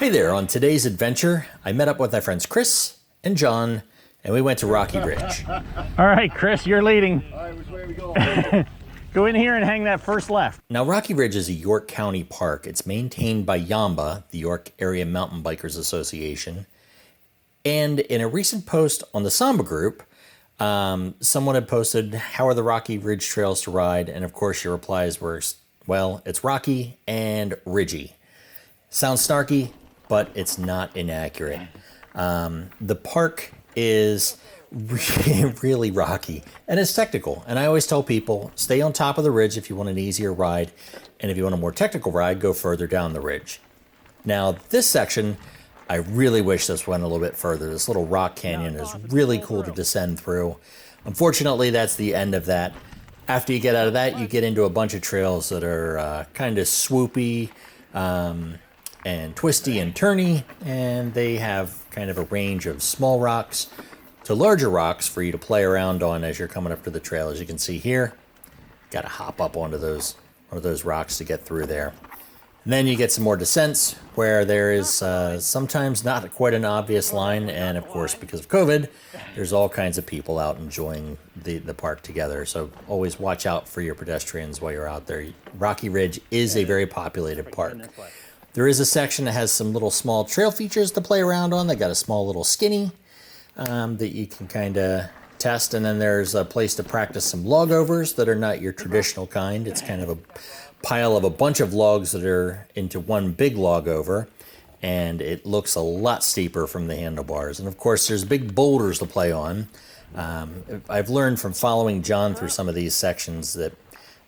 Hey there, on today's adventure, I met up with my friends Chris and Jon, and we went to Rocky Ridge. All right, Chris, you're leading. All right, which way are we going? Go in here and hang that first left. Now, Rocky Ridge is a York County park. It's maintained by YAMBA, the York Area Mountain Bikers Association. And in a recent post on the Samba group, someone had posted, how are the Rocky Ridge trails to ride? And of course, your replies were, well, it's rocky and ridgy. Sounds snarky, but it's not inaccurate. The park is really rocky and it's technical. And I always tell people, stay on top of the ridge if you want an easier ride. And if you want a more technical ride, go further down the ridge. Now, this section, I really wish this went a little bit further. This little rock canyon is really cool to descend through. Unfortunately, that's the end of that. After you get out of that, you get into a bunch of trails that are kind of swoopy and twisty and turny, and they have kind of a range of small rocks to larger rocks for you to play around on as you're coming up to the trail. As you can see here, got to hop up onto those rocks to get through there. And then you get some more descents where there is sometimes not quite an obvious line. And of course, because of COVID, there's all kinds of people out enjoying the park together. So always watch out for your pedestrians while you're out there. Rocky Ridge is a very populated park. There is a section that has some little small trail features to play around on. They got a small little skinny that you can kind of test. And then there's a place to practice some log overs that are not your traditional kind. It's kind of a pile of a bunch of logs that are into one big log over, and it looks a lot steeper from the handlebars. And of course, there's big boulders to play on. I've learned from following Jon through some of these sections that,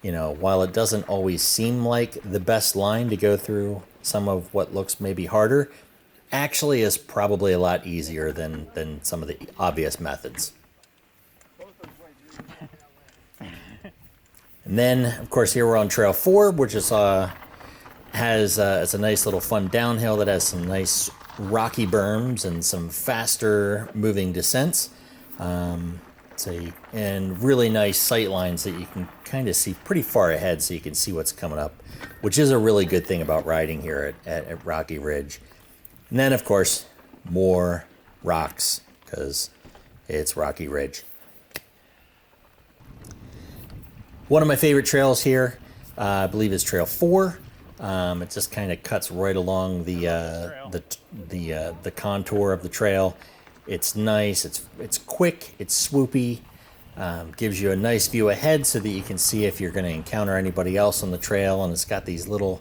you know, while it doesn't always seem like the best line to go through some of what looks maybe harder, actually is probably a lot easier than some of the obvious methods. And then, of course, here we're on Trail 4, which is it's a nice little fun downhill that has some nice rocky berms and some faster moving descents. And really nice sight lines that you can kind of see pretty far ahead so you can see what's coming up, which is a really good thing about riding here at Rocky Ridge. And then, of course, more rocks because it's Rocky Ridge. One of my favorite trails here, I believe, is Trail 4. It just kind of cuts right along the contour of the trail. It's nice. It's quick. It's swoopy. Gives you a nice view ahead so that you can see if you're going to encounter anybody else on the trail. And it's got these little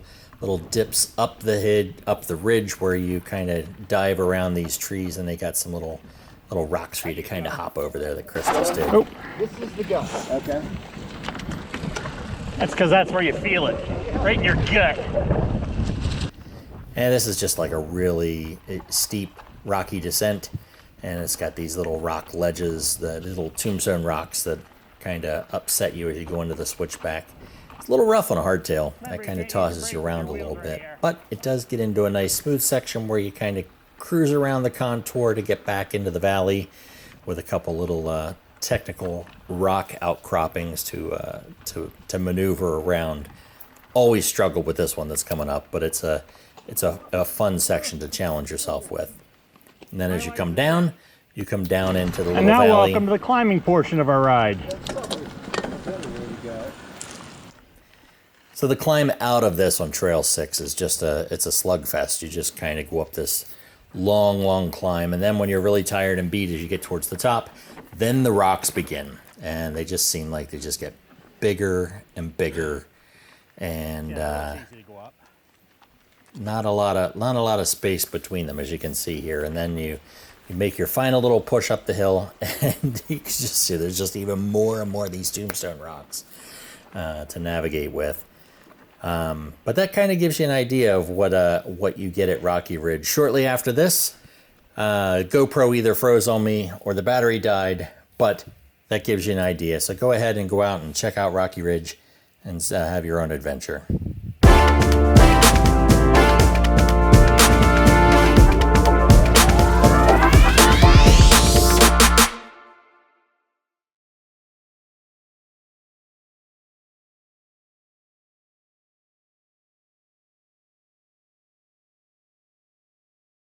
dips up the ridge where you kind of dive around these trees, and they got some little rocks for you to kind of hop over there that Chris just did. Oh. This is the gut. Okay. That's because that's where you feel it, right in your gut. And this is just like a really steep, rocky descent. And it's got these little rock ledges, the little tombstone rocks that kind of upset you as you go into the switchback. It's a little rough on a hardtail. That kind of tosses you around a little bit. But it does get into a nice smooth section where you kind of cruise around the contour to get back into the valley with a couple little technical rock outcroppings to maneuver around. Always struggle with this one that's coming up, but it's a fun section to challenge yourself with. And then as you come down into the little valley. And now welcome to the climbing portion of our ride. So the climb out of this on Trail 6 is it's a slugfest. You just kind of go up this long climb, and then when you're really tired and beat as you get towards the top, then the rocks begin, and they just seem like they just get bigger and bigger, and not a lot of space between them, as you can see here. And then you make your final little push up the hill, and you can just see there's just even more and more of these tombstone rocks to navigate with. But that kind of gives you an idea of what you get at Rocky Ridge. Shortly after this, GoPro either froze on me or the battery died, but that gives you an idea. So go ahead and go out and check out Rocky Ridge and have your own adventure.